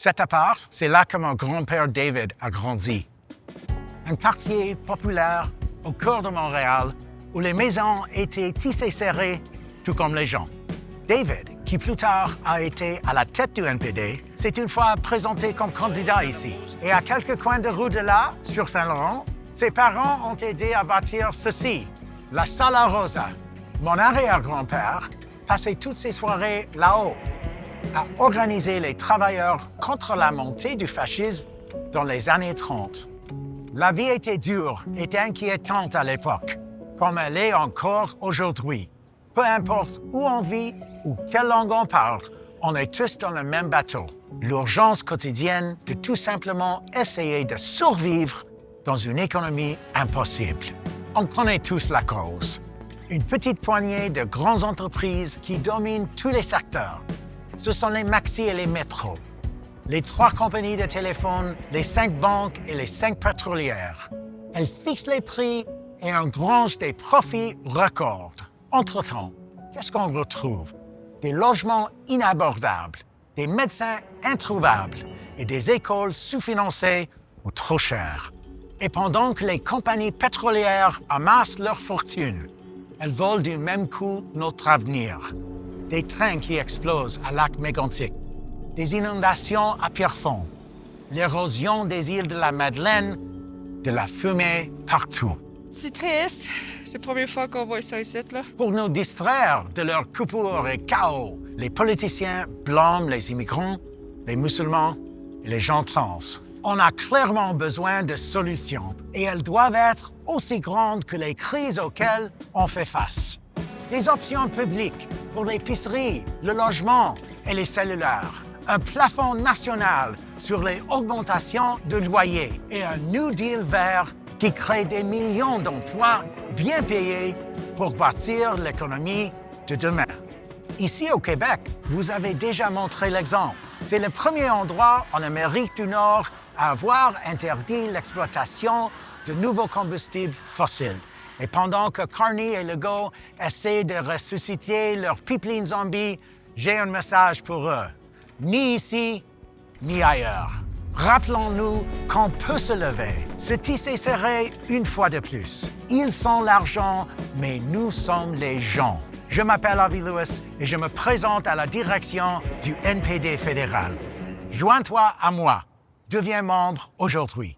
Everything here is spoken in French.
Cet appart, c'est là que mon grand-père David a grandi. Un quartier populaire au cœur de Montréal où les maisons étaient tissées serrées, tout comme les gens. David, qui plus tard a été à la tête du NPD, s'est une fois présenté comme candidat ici. Et à quelques coins de rue de là, sur Saint-Laurent, ses parents ont aidé à bâtir ceci, la Sala Rosa. Mon arrière-grand-père passait toutes ses soirées là-haut, à organiser les travailleurs contre la montée du fascisme dans les années 30. La vie était dure et inquiétante à l'époque, comme elle est encore aujourd'hui. Peu importe où on vit ou quelle langue on parle, on est tous dans le même bateau. L'urgence quotidienne de tout simplement essayer de survivre dans une économie impossible. On connaît tous la cause. Une petite poignée de grandes entreprises qui dominent tous les secteurs. Ce sont les Maxi et les Métro, les 3 compagnies de téléphone, les 5 banques et les 5 pétrolières. Elles fixent les prix et engrangent des profits records. Entre-temps, qu'est-ce qu'on retrouve? Des logements inabordables, des médecins introuvables et des écoles sous-financées ou trop chères. Et pendant que les compagnies pétrolières amassent leur fortune, elles volent du même coup notre avenir. Des trains qui explosent à Lac-Mégantic, des inondations à Pierrefonds, l'érosion des îles de la Madeleine, de la fumée partout. C'est triste. C'est la première fois qu'on voit ça ici, là. Pour nous distraire de leur coupure et chaos, les politiciens blâment les immigrants, les musulmans et les gens trans. On a clairement besoin de solutions et elles doivent être aussi grandes que les crises auxquelles on fait face. Des options publiques pour l'épicerie, le logement et les cellulaires. Un plafond national sur les augmentations de loyers et un New Deal vert qui crée des millions d'emplois bien payés pour bâtir l'économie de demain. Ici au Québec, vous avez déjà montré l'exemple. C'est le premier endroit en Amérique du Nord à avoir interdit l'exploitation de nouveaux combustibles fossiles. Et pendant que Carney et Legault essaient de ressusciter leur pipeline zombie, j'ai un message pour eux. Ni ici, ni ailleurs. Rappelons-nous qu'on peut se lever, se tisser serré une fois de plus. Ils sont l'argent, mais nous sommes les gens. Je m'appelle Avi Lewis et je me présente à la direction du NPD fédéral. Joins-toi à moi. Deviens membre aujourd'hui.